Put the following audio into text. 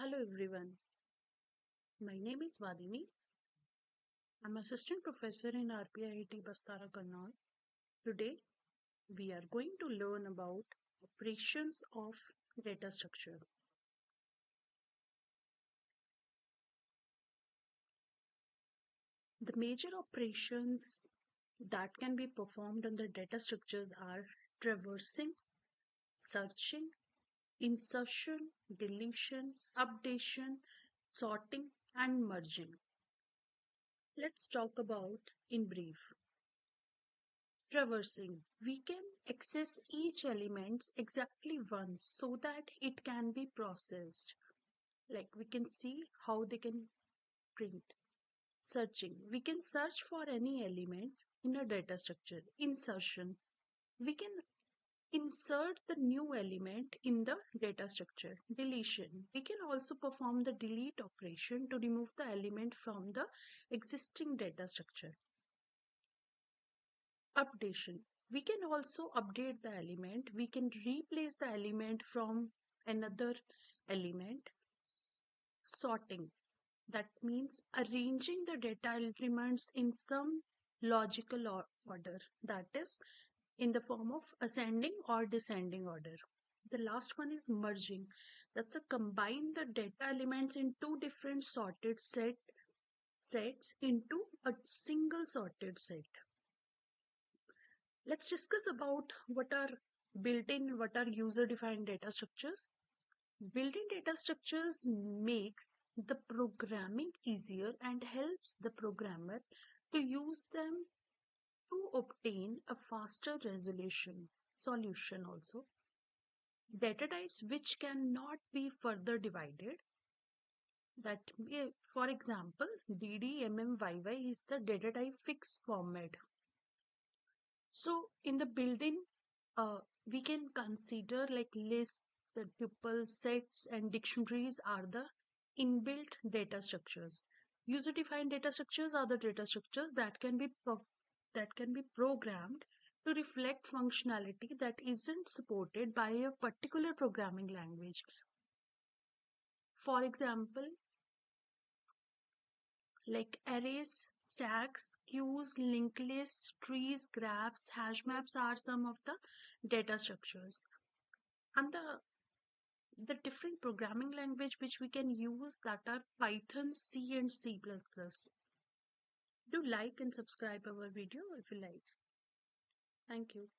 Hello everyone, my name is Vadini. I'm assistant professor in RPIIT Bastara Karnal. Today we are going to learn about operations of data structure. The major operations that can be performed on the data structures are traversing, searching, insertion, deletion, updation, sorting, and merging. Let's talk about in brief. Traversing. We can access each element exactly once so that it can be processed. Like we can see how they can print. Searching. We can search for any element in a data structure. Insertion. We can insert the new element in the data structure. Deletion. We can also perform the delete operation to remove the element from the existing data structure. Updation. We can also update the element. We can replace the element from another element. Sorting. That means arranging the data elements in some logical order. That is in the form of ascending or descending order. The last one is merging. That's a combine the data elements in two different sorted sets into a single sorted set. Let's discuss about what are built-in, what are user-defined data structures. Built-in data structures makes the programming easier and helps the programmer to use them to obtain a faster resolution solution also. Data types which cannot be further divided. That for example, DDMMYY is the data type fixed format. So in the built-in we can consider like lists, the tuple sets, and dictionaries are the inbuilt data structures. User-defined data structures are the data structures that can be programmed to reflect functionality that isn't supported by a particular programming language. For example, like arrays, stacks, queues, linked lists, trees, graphs, hash maps are some of the data structures. And the different programming language which we can use that are Python, C and C++. Do like and subscribe our video if you like. Thank you.